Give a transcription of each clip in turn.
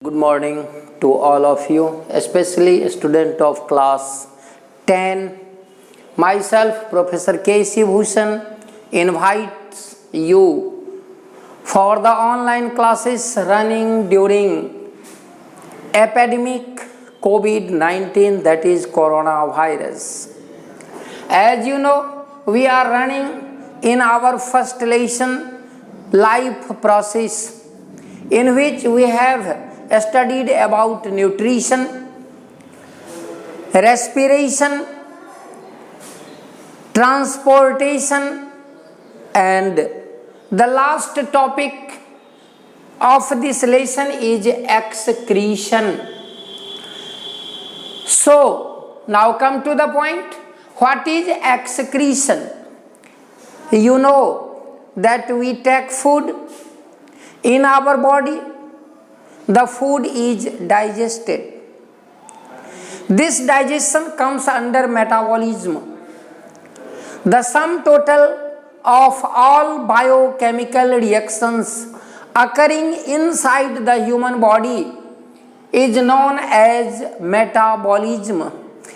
Good morning to all of you, especially student of class 10. Myself, Professor K.C. Bhushan, invites you for the online classes running during epidemic COVID-19, that is coronavirus. As you know, we are running in our first lesson life process, in which we have studied about nutrition, respiration, transportation, and the last topic of this lesson is excretion. So, now come to the point. What is excretion? You know that we take food in our body. The food is digested. This digestion comes under metabolism. The sum total of all biochemical reactions occurring inside the human body is known as metabolism.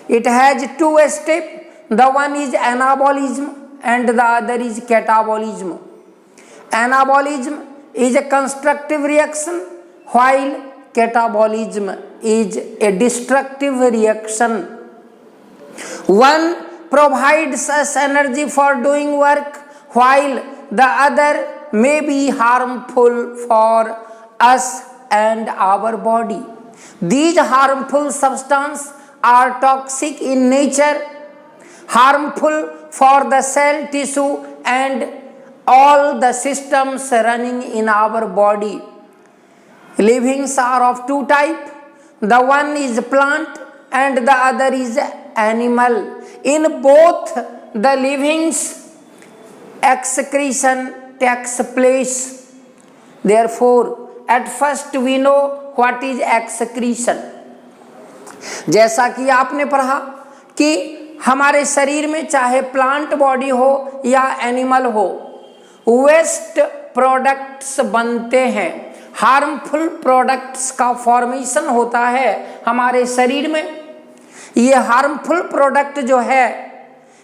It has two steps. The one is anabolism and the other is catabolism. Anabolism is a constructive reaction, while catabolism is a destructive reaction. One provides us energy for doing work, while the other may be harmful for us and our body. These harmful substances are toxic in nature, harmful for the cell tissue and all the systems running in our body. Livings are of two types. The one is plant and the other is animal. In both the livings, excretion takes place. Therefore, at first we know what is excretion. जैसा कि आपने पढ़ा कि हमारे शरीर में चाहे plant body हो या एनिमल हो, वेस्ट प्रोडक्ट्स बनते हैं, हार्मफुल प्रोडक्ट्स का फॉर्मेशन होता है हमारे शरीर में। ये हार्मफुल प्रोडक्ट जो है,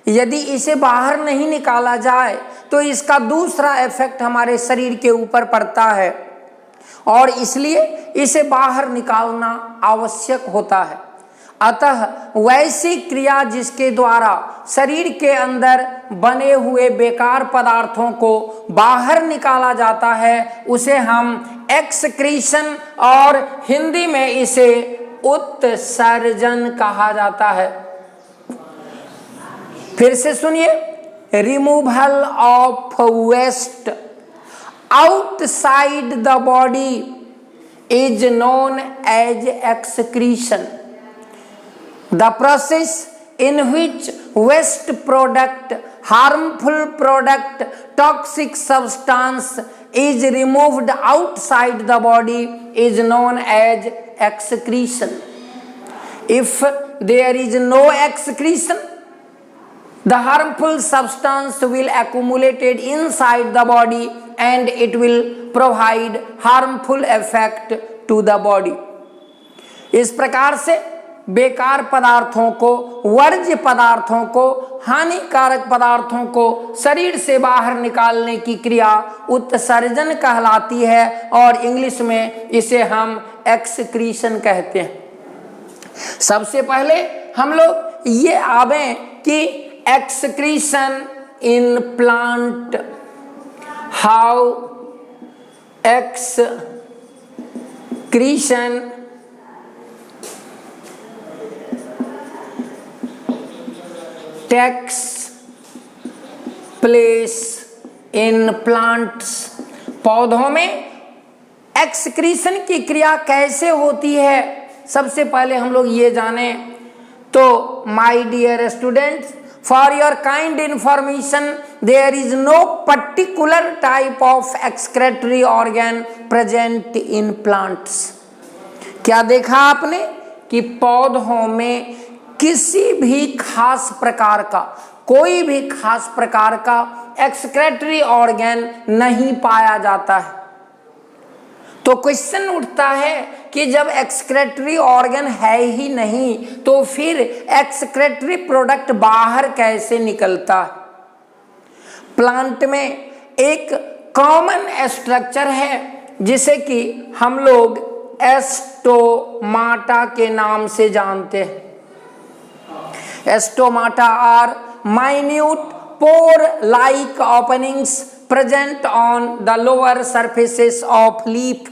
यदि इसे बाहर नहीं निकाला जाए तो इसका दूसरा इफेक्ट हमारे शरीर के ऊपर पड़ता है और इसलिए इसे बाहर निकालना आवश्यक होता है। अतः वैसी क्रिया जिसके द्वारा शरीर के अंदर बने हुए बेकार पदार्थों को बाहर निकाला जाता है, उसे हम एक्सक्रीशन और हिंदी में इसे उत्सर्जन कहा जाता है। फिर से सुनिए, removal of waste outside the body is known as excretion. The process in which waste product, harmful product, toxic substance is removed outside the body is known as excretion. If there is no excretion, the harmful substance will accumulate inside the body and it will provide harmful effect to the body. इस प्रकार से बेकार पदार्थों को, वर्ज्य पदार्थों को, हानिकारक पदार्थों को शरीर से बाहर निकालने की क्रिया उत्सर्जन कहलाती है और इंग्लिश में इसे हम एक्सक्रीशन कहते हैं। सबसे पहले हम लोग ये आवें कि excretion in plant, how excretion takes place in plants. पौधों में एक्सक्रीशन की क्रिया कैसे होती है, सबसे पहले हम लोग ये जाने तो my dear students, for your kind information, there is no particular type of excretory organ present in plants. क्या देखा आपने कि पौधों में किसी भी खास प्रकार का, कोई भी खास प्रकार का एक्सक्रेटरी ऑर्गन नहीं पाया जाता है। तो क्वेश्चन उठता है कि जब एक्सक्रेटरी ऑर्गन है ही नहीं तो फिर एक्सक्रेटरी प्रोडक्ट बाहर कैसे निकलता है। प्लांट में एक कॉमन स्ट्रक्चर है जिसे कि हम लोग एस्टोमाटा के नाम से जानते हैं। Stomata are minute pore like openings present on the lower surfaces of leaf.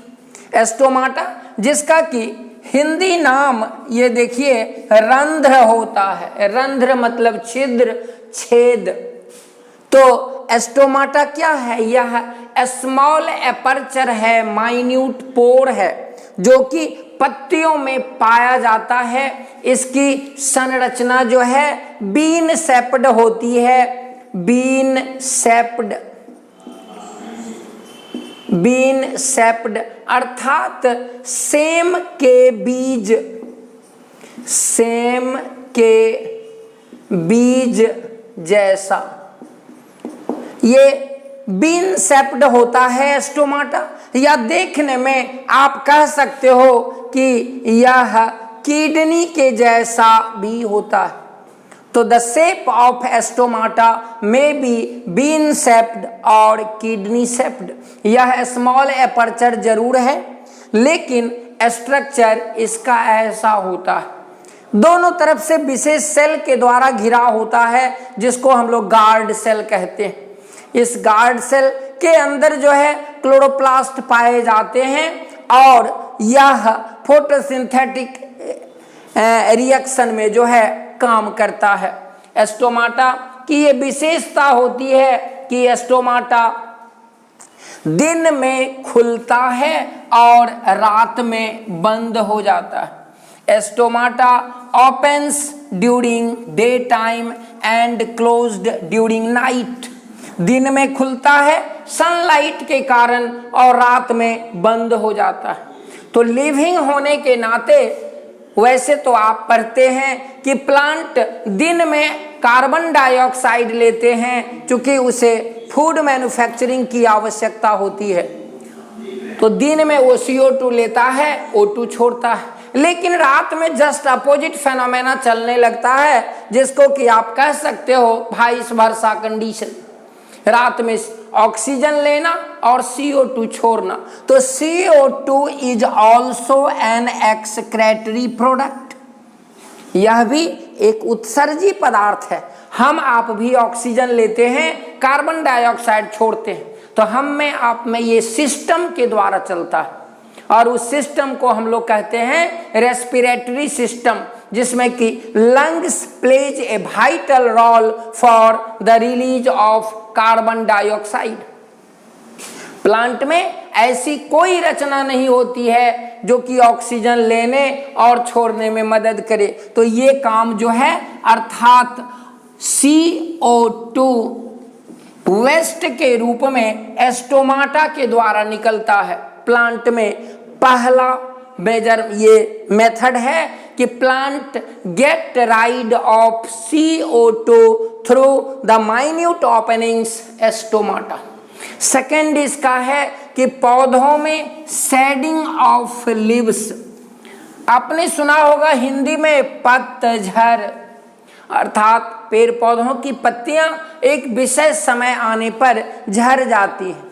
Stomata जिसका कि हिंदी नाम ये देखिए रंध्र होता है। रंध्र मतलब छिद्र, छेद। तो एस्टोमाटा क्या है? यह स्मॉल एपर्चर है, माइन्यूट पोर है जो कि पत्तियों में पाया जाता है। इसकी संरचना जो है बीन सेप्ड होती है। बीन सेप्ड अर्थात सेम के बीज जैसा ये बीन सेप्ड होता है एस्टोमाटा। या देखने में आप कह सकते हो कि यह किडनी के जैसा भी होता है। तो द शेप ऑफ एस्टोमाटा में बी बीन सेप्ड और किडनी सेप्ड। यह स्मॉल एपर्चर जरूर है लेकिन स्ट्रक्चर इसका ऐसा होता है। दोनों तरफ से विशेष सेल के द्वारा घिरा होता है जिसको हम लोग गार्ड सेल कहते हैं। इस गार्ड सेल के अंदर जो है क्लोरोप्लास्ट पाए जाते हैं और यह फोटोसिंथेटिक रिएक्शन में जो है काम करता है। एस्टोमाटा की ये विशेषता होती है कि एस्टोमाटा दिन में खुलता है और रात में बंद हो जाता है। Stomata opens during day time and closed during night. दिन में खुलता है सनलाइट के कारण और रात में बंद हो जाता है। तो लिविंग होने के नाते वैसे तो आप पढ़ते हैं कि प्लांट दिन में कार्बन डाइऑक्साइड लेते हैं क्योंकि उसे फूड मैन्युफैक्चरिंग की आवश्यकता होती है। तो दिन में वो CO2 लेता है, O2 छोड़ता है। लेकिन रात में जस्ट अपोजिट फेनोमेना चलने लगता है जिसको कि आप कह सकते हो वाइस वर्सा कंडीशन। रात में ऑक्सीजन लेना और CO2 छोड़ना। तो CO2 is also an excretory product. यह भी एक उत्सर्जी पदार्थ है। हम आप भी ऑक्सीजन लेते हैं, कार्बन डाइऑक्साइड छोड़ते हैं। तो हम में आप में ये सिस्टम के द्वारा चलता है और उस सिस्टम को हम लोग कहते हैं रेस्पिरेटरी सिस्टम, जिसमें कि lungs plays a vital role for the release of carbon dioxide. Plant में ऐसी कोई रचना नहीं होती है जो कि ऑक्सीजन लेने और छोड़ने में मदद करे। तो ये काम जो है अर्थात CO2 वेस्ट के रूप में एस्टोमाटा के द्वारा निकलता है। प्लांट में पहला मेजर ये मेथड है कि plant get rid of CO2 through the minute openings stomata. Second इसका है कि पौधों में शेडिंग ऑफ लीव्स। आपने सुना होगा हिंदी में पतझड़, अर्थात पेड़ पौधों की पत्तियां एक विशेष समय आने पर झड़ जाती हैं,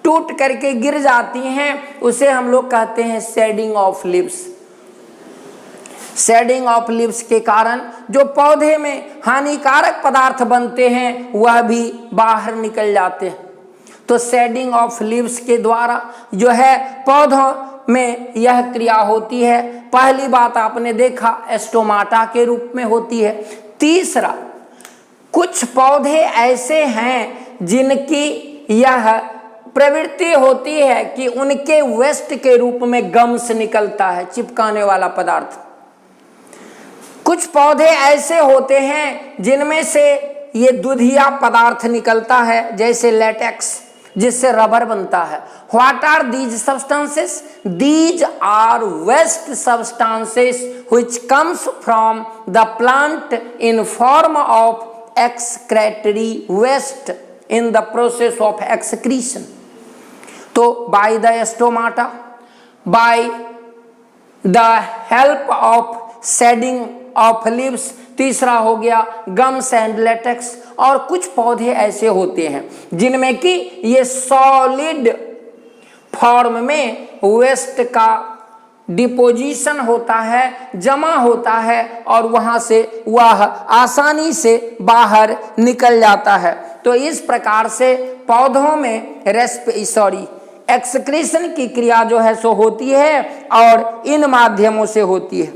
टूट करके गिर जाती हैं। उसे हम लोग कहते हैं shading of leaves. Shading of leaves के कारण जो पौधे में हानिकारक पदार्थ बनते हैं वह भी बाहर निकल जाते हैं। तो शेडिंग ऑफ लीव्स के द्वारा जो है पौधों में यह क्रिया होती है। पहली बात आपने देखा एस्टोमाटा के रूप में होती है। तीसरा, कुछ पौधे ऐसे हैं जिनकी यह प्रवृत्ति होती है कि उनके वेस्ट के रूप में गम्स निकलता है, चिपकाने वाला पदार्थ। कुछ पौधे ऐसे होते हैं जिनमें से ये दुधिया पदार्थ निकलता है, जैसे लेटेक्स, जिससे रबर बनता है। What are these substances? These are waste substances which comes from the plant in form of excretory waste in the process of excretion. तो by the stomata by the help of shedding of leaves. तीसरा हो गया gums and latex. और कुछ पौधे ऐसे होते हैं जिनमें कि ये सॉलिड फॉर्म में वेस्ट का डिपोजिशन होता है, जमा होता है और वहां से वह आसानी से बाहर निकल जाता है। तो इस प्रकार से पौधों में एक्सक्रीशन की क्रिया जो है सो होती है और इन माध्यमों से होती है।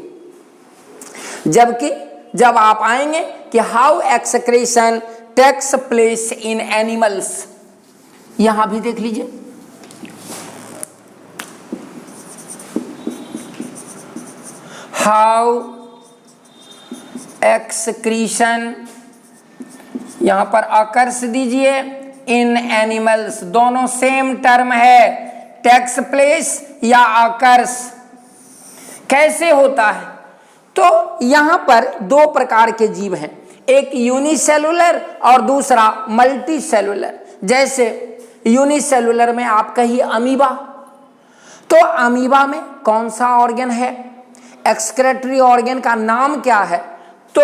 जबकि जब आप आएंगे कि how excretion takes place in animals, यहां भी देख लीजिए। हाउ एक्सक्रीशन, यहां पर अकर्स दीजिए, इन एनिमल्स, दोनों सेम टर्म है, टेक्स प्लेस या अकर्स। कैसे होता है? तो यहां पर दो प्रकार के जीव हैं, एक यूनिसेलुलर और दूसरा मल्टी सेलुलर। जैसे यूनिसेलुलर में आप कहिए अमीबा, तो अमीबा में कौन सा ऑर्गन है? एक्सक्रेटरी ऑर्गन का नाम क्या है? तो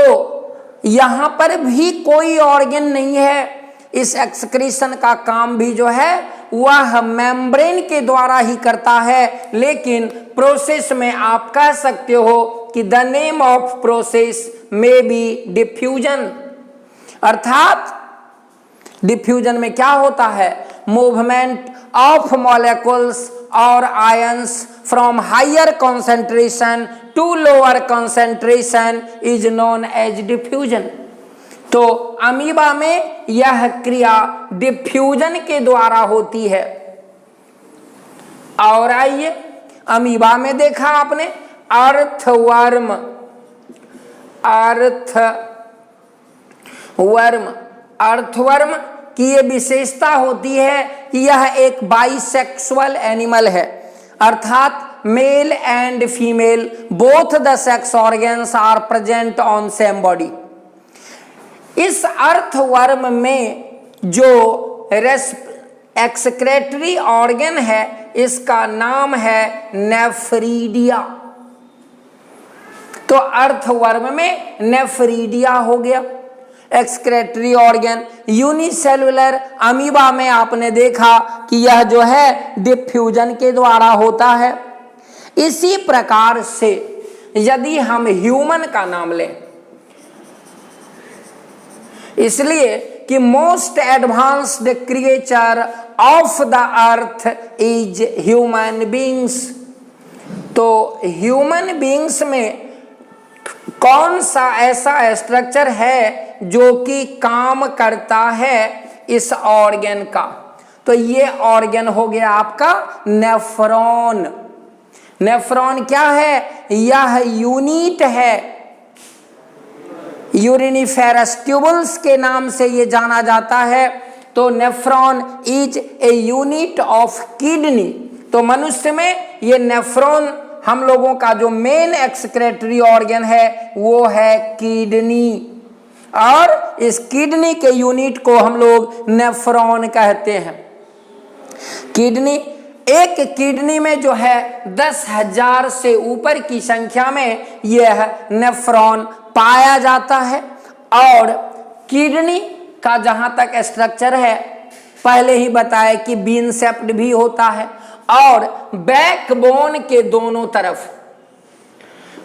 यहां पर भी कोई ऑर्गन नहीं है। इस एक्सक्रीशन का काम भी जो है वह मेम्ब्रेन के द्वारा ही करता है, लेकिन प्रोसेस में आप कह सकते हो कि the name of process may be diffusion. अर्थात डिफ्यूजन में क्या होता है? मूवमेंट ऑफ मॉलिक्यूल्स और ions from higher concentration to lower concentration is known as diffusion. तो अमीबा में यह क्रिया डिफ्यूजन के द्वारा होती है। और आइए, अमीबा में देखा आपने अर्थवर्म, अर्थवर्म की ये विशेषता होती है कि यह एक बाइसेक्सुअल एनिमल है, अर्थात male and female both the sex organs are present on same body. इस अर्थवर्म में जो एक्सक्रेटरी ऑर्गन है इसका नाम है नेफ्रीडिया। तो अर्थवर्म में नेफ्रीडिया हो गया एक्सक्रेटरी ऑर्गन। यूनिसेलुलर अमीबा में आपने देखा कि यह जो है डिफ्यूजन के द्वारा होता है। इसी प्रकार से यदि हम ह्यूमन का नाम लें, इसलिए कि most advanced creature of the earth is human beings. तो ह्यूमन बीइंग्स में कौन सा ऐसा स्ट्रक्चर है जो कि काम करता है इस ऑर्गन का? तो ये ऑर्गन हो गया आपका नेफ्रॉन। नेफ्रॉन क्या है? यह यूनिट है, यूरिनिफेरस ट्यूबल्स के नाम से ये जाना जाता है। तो nephron is a unit of kidney. तो मनुष्य में ये नेफ्रॉन हम लोगों का जो मेन एक्सक्रेटरी ऑर्गन है वो है किडनी, और इस किडनी के यूनिट को हम लोग नेफ्रॉन कहते हैं। किडनी, एक किडनी में जो है 10,000 से ऊपर की संख्या में यह नेफ्रॉन पाया जाता है। और किडनी का जहां तक स्ट्रक्चर है पहले ही बताया कि बीन शेप्ड भी होता है, और बैकबोन के दोनों तरफ,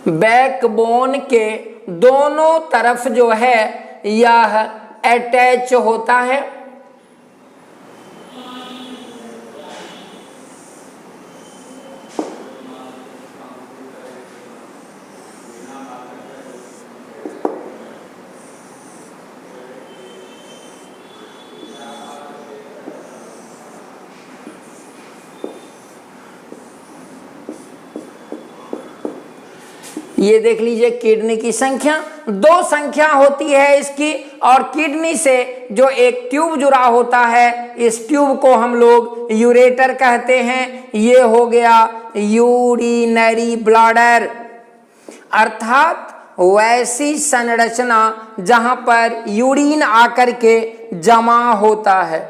बैकबोन के दोनों तरफ जो है यह अटैच होता है। ये देख लीजिए किडनी की संख्या, दो संख्या होती है इसकी, और किडनी से जो एक ट्यूब जुड़ा होता है इस ट्यूब को हम लोग यूरेटर कहते हैं। ये हो गया यूरिनरी ब्लैडर, अर्थात वैसी संरचना जहां पर यूरिन आकर के जमा होता है।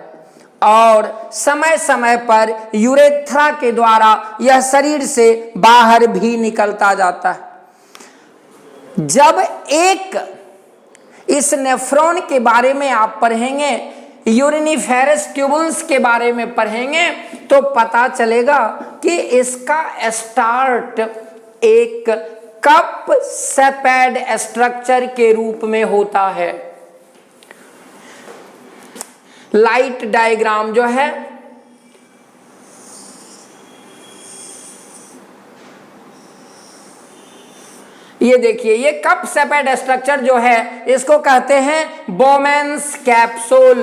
और समय समय पर यूरेथ्रा के द्वारा यह शरीर से बाहर भी निकलता जाता है। जब एक इस नेफ्रॉन के बारे में आप पढ़ेंगे, यूरिनिफेरस ट्यूबुल्स के बारे में पढ़ेंगे, तो पता चलेगा कि इसका स्टार्ट एक कप सेपेड स्ट्रक्चर के रूप में होता है। लाइट डायग्राम जो है ये देखिए, ये कप सेपेड स्ट्रक्चर जो है इसको कहते हैं बोमेन्स कैप्सूल।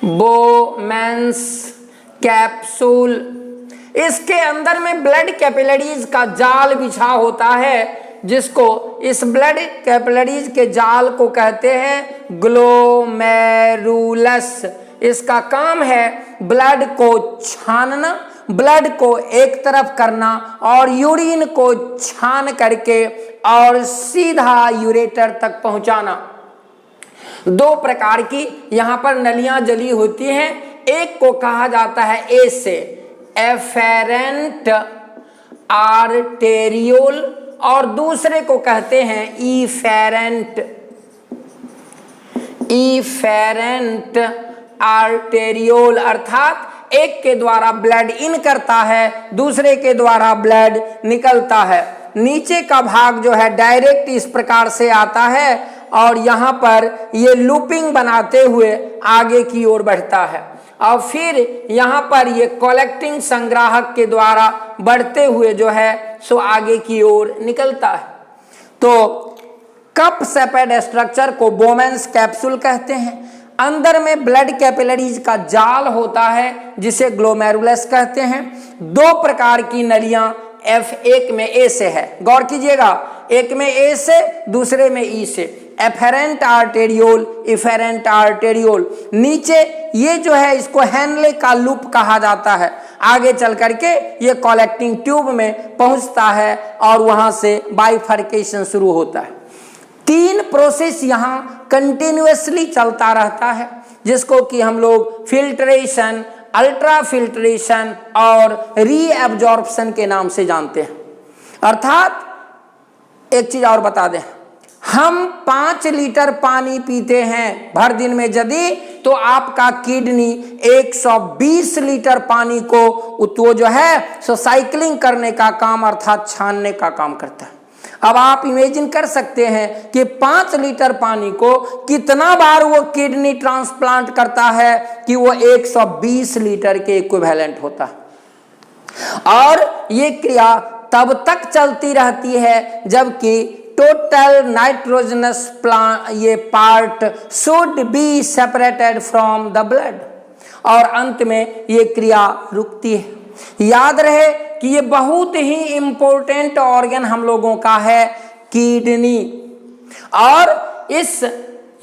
बोमेन्स कैप्सूल, इसके अंदर में ब्लड कैपिलरीज का जाल बिछा होता है, जिसको इस ब्लड कैपिलरीज के जाल को कहते हैं ग्लोमेरुलस। इसका काम है ब्लड को छानना, ब्लड को एक तरफ करना और यूरिन को छान करके और सीधा यूरेटर तक पहुंचाना। दो प्रकार की यहाँ पर नलियां जली होती हैं। एक को कहा जाता है ए से एफेरेंट आर्टेरियोल और दूसरे को कहते हैं इफेरेंट आर्टेरियोल। अर्थात एक के द्वारा ब्लड इन करता है, दूसरे के द्वारा ब्लड निकलता है। नीचे का भाग जो है डायरेक्ट इस प्रकार से आता है और यहाँ पर ये लूपिंग बनाते हुए आगे की ओर बढ़ता है और फिर यहाँ पर ये कलेक्टिंग संग्राहक के द्वारा बढ़ते हुए जो है सो आगे की ओर निकलता है। तो कप सेपेड स्ट्रक्चर को बोमेन्स कैप्सूल कहते हैं। अंदर में ब्लड कैपिलरीज का जाल होता है जिसे ग्लोमेरुलस कहते हैं। दो प्रकार की नलियां F1 में ए से है, गौर कीजिएगा, एक में ए से दूसरे में ई से। Efferent arteriole, efferent arteriole. नीचे ये जो है इसको हेनले का लूप कहा जाता है। आगे चल करके ये कलेक्टिंग ट्यूब में पहुंचता है और वहां से बाइफर्केशन शुरू होता है। तीन प्रोसेस यहाँ कंटिन्यूअसली चलता रहता है, जिसको कि हम लोग फिल्ट्रेशन, अल्ट्रा फिल्ट्रेशन और रीएब्जॉर्प्शन के नाम से जानते हैं। अर्थात एक चीज और बता दें, हम 5 लीटर पानी पीते हैं भर दिन में यदि, तो आपका किडनी 120 लीटर पानी को तो जो है सो साइक्लिंग करने का काम अर्थात छानने का काम करता है। अब आप इमेजिन कर सकते हैं कि 5 लीटर पानी को कितना बार वो किडनी ट्रांसप्लांट करता है कि वो 120 लीटर के इक्विवेलेंट होता है। और ये क्रिया तब तक चलती रहती है जबकि टोटल नाइट्रोजनस ये part should be separated from the blood, और अंत में ये क्रिया रुकती है। याद रहे कि ये बहुत ही इंपॉर्टेंट ऑर्गन हम लोगों का है किडनी, और इस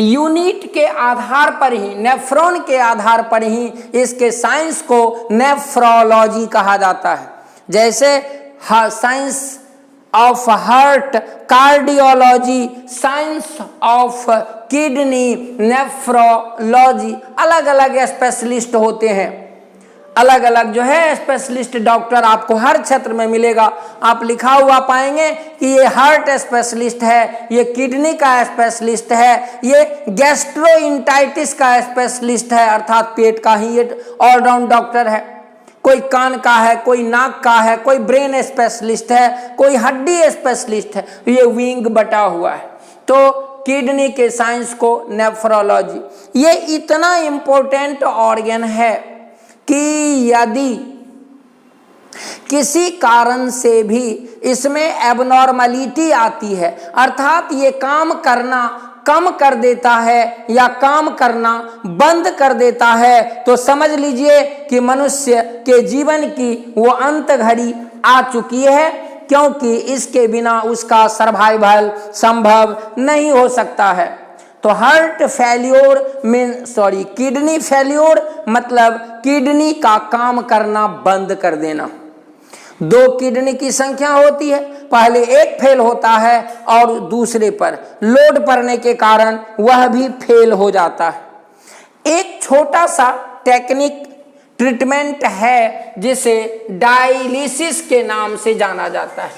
यूनिट के आधार पर ही, नेफ्रॉन के आधार पर ही इसके साइंस को नेफ्रोलॉजी कहा जाता है। जैसे science of heart cardiology, science of kidney nephrology, अलग अलग स्पेशलिस्ट होते हैं। अलग अलग जो है स्पेशलिस्ट डॉक्टर आपको हर क्षेत्र में मिलेगा। आप लिखा हुआ पाएंगे कि ये हार्ट स्पेशलिस्ट है, ये किडनी का स्पेशलिस्ट है, ये गैस्ट्रोइंटाइटिस का स्पेशलिस्ट है, अर्थात पेट का ही ये ऑलराउंड डॉक्टर है। कोई कान का है, कोई नाक का है, कोई ब्रेन स्पेशलिस्ट है, कोई हड्डी स्पेशलिस्ट है, ये विंग बटा हुआ है। तो किडनी के साइंस को नेफ्रोलॉजी, ये इतना इंपॉर्टेंट ऑर्गन है कि यदि किसी कारण से भी इसमें एबनॉर्मलिटी आती है, अर्थात ये काम करना कम कर देता है या काम करना बंद कर देता है, तो समझ लीजिए कि मनुष्य के जीवन की वो अंत घड़ी आ चुकी है, क्योंकि इसके बिना उसका सर्वाइवल संभव नहीं हो सकता है। तो हार्ट फेल्योर किडनी फेल्योर मतलब किडनी का काम करना बंद कर देना। 2 किडनी की संख्या होती है, पहले एक फेल होता है और दूसरे पर लोड पड़ने के कारण वह भी फेल हो जाता है। एक छोटा सा टेक्निक ट्रीटमेंट है जिसे डायलिसिस के नाम से जाना जाता है।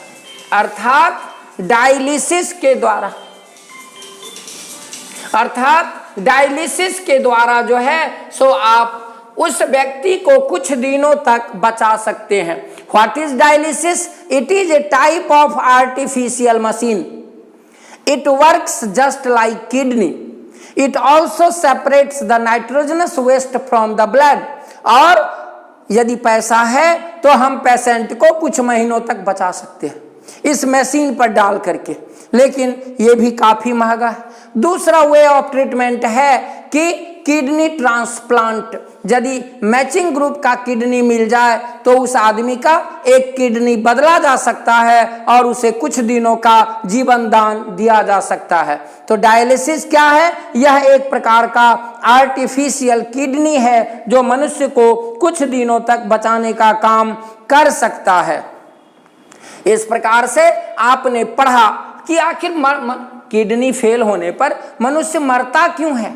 अर्थात डायलिसिस के द्वारा जो है सो आप उस व्यक्ति को कुछ दिनों तक बचा सकते हैं। What is dialysis? It is a type of artificial machine. It works just like kidney. It also separates the nitrogenous waste from the blood. और यदि पैसा है तो हम पेशेंट को कुछ महीनों तक बचा सकते हैं इस मशीन पर डाल करके, लेकिन ये भी काफी महंगा है। दूसरा वे ऑफ ट्रीटमेंट है कि किडनी ट्रांसप्लांट। यदि मैचिंग ग्रुप का किडनी मिल जाए तो उस आदमी का एक किडनी बदला जा सकता है और उसे कुछ दिनों का जीवन दान दिया जा सकता है। तो डायलिसिस क्या है? यह एक प्रकार का आर्टिफिशियल किडनी है जो मनुष्य को कुछ दिनों तक बचाने का काम कर सकता है। इस प्रकार से आपने पढ़ा कि आखिर किडनी फेल होने पर मनुष्य मरता क्यों है।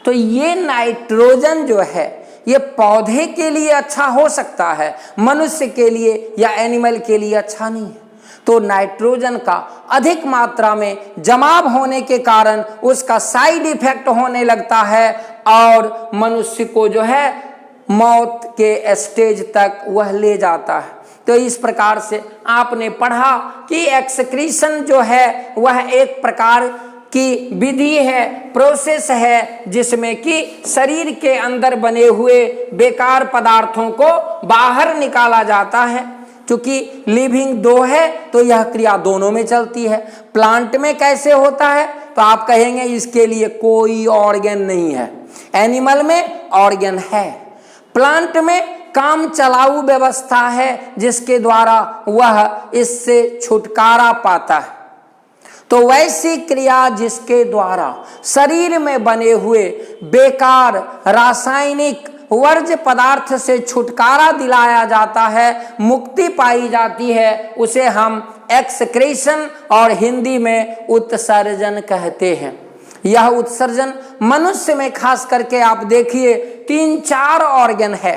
तो ये नाइट्रोजन जो है ये पौधे के लिए अच्छा हो सकता है, मनुष्य के लिए या एनिमल के लिए अच्छा नहीं है। तो नाइट्रोजन का अधिक मात्रा में जमाव होने के कारण उसका साइड इफेक्ट होने लगता है और मनुष्य को जो है मौत के स्टेज तक वह ले जाता है। तो इस प्रकार से आपने पढ़ा कि एक्सक्रीशन जो है वह एक प्रकार की विधि है, प्रोसेस है, जिसमें कि शरीर के अंदर बने हुए बेकार पदार्थों को बाहर निकाला जाता है। क्योंकि लिविंग दो है तो यह क्रिया दोनों में चलती है। प्लांट में कैसे होता है तो आप कहेंगे इसके लिए कोई ऑर्गन नहीं है। एनिमल में ऑर्गन है, प्लांट में काम चलाऊ व्यवस्था है जिसके द्वारा वह इससे छुटकारा पाता है। तो वैसी क्रिया जिसके द्वारा शरीर में बने हुए बेकार रासायनिक वर्ज्य पदार्थ से छुटकारा दिलाया जाता है, मुक्ति पाई जाती है, उसे हम एक्सक्रीशन और हिंदी में उत्सर्जन कहते हैं। यह उत्सर्जन मनुष्य में खास करके आप देखिए 3-4 ऑर्गन है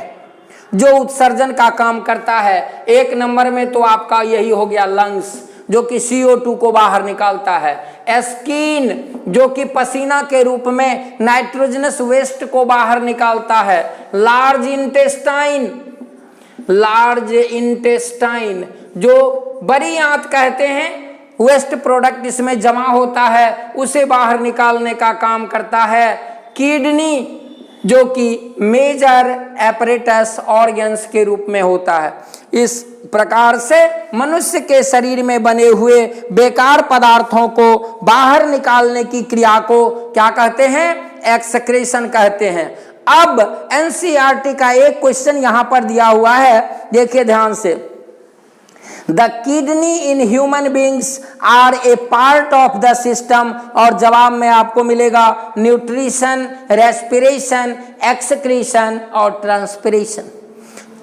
जो उत्सर्जन का काम करता है। एक नंबर में तो आपका यही हो गया लंग्स जो कि CO2 को बाहर निकालता है, स्किन जो कि पसीना के रूप में नाइट्रोजनस वेस्ट को बाहर निकालता है, लार्ज इंटेस्टाइन जो बड़ी आंत कहते हैं, वेस्ट प्रोडक्ट इसमें जमा होता है उसे बाहर निकालने का काम करता है, किडनी जो कि मेजर एपरेटस ऑर्गन्स के रूप में होता है। इस प्रकार से मनुष्य के शरीर में बने हुए बेकार पदार्थों को बाहर निकालने की क्रिया को क्या कहते हैं? एक्सक्रीशन कहते हैं। अब एनसीईआरटी का एक क्वेश्चन यहां पर दिया हुआ है, देखिए ध्यान से। The kidney in human beings are a part of the system, और जवाब में आपको मिलेगा न्यूट्रिशन, रेस्पिरेशन, एक्सक्रीशन और ट्रांसपिरेशन।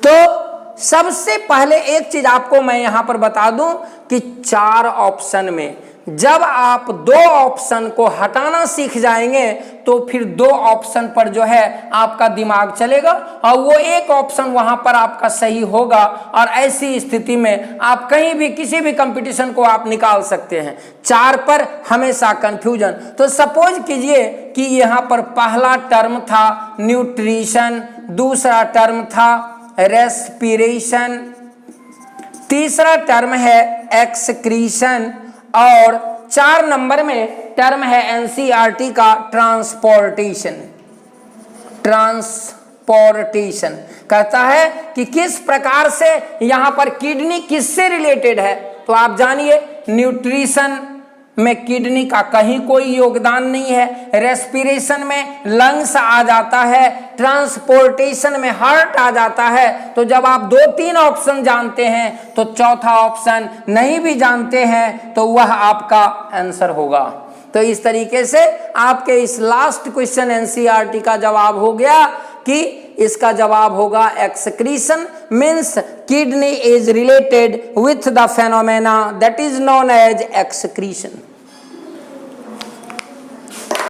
तो सबसे पहले एक चीज आपको मैं यहां पर बता दूं कि 4 ऑप्शन में जब आप 2 ऑप्शन को हटाना सीख जाएंगे तो फिर 2 ऑप्शन पर जो है आपका दिमाग चलेगा और वो एक ऑप्शन वहां पर आपका सही होगा, और ऐसी स्थिति में आप कहीं भी किसी भी कंपटीशन को आप निकाल सकते हैं। 4 पर हमेशा कंफ्यूजन। तो सपोज कीजिए कि यहां पर पहला टर्म था न्यूट्रिशन, दूसरा टर्म था रेस्पिरेशन, तीसरा टर्म है एक्सक्रीशन और 4 नंबर में टर्म है एनसीईआरटी का ट्रांसपोर्टेशन। ट्रांसपोर्टेशन कहता है कि किस प्रकार से यहां पर किडनी किससे रिलेटेड है। तो आप जानिए न्यूट्रिशन में किडनी का कहीं कोई योगदान नहीं है, रेस्पिरेशन में लंग्स आ जाता है, ट्रांसपोर्टेशन में हार्ट आ जाता है। तो जब आप 2-3 ऑप्शन जानते हैं तो चौथा ऑप्शन नहीं भी जानते हैं तो वह आपका आंसर होगा। तो इस तरीके से आपके इस लास्ट क्वेश्चन एनसीईआरटी का जवाब हो गया कि इसका जवाब होगा excretion means kidney is related with the phenomena that is known as excretion.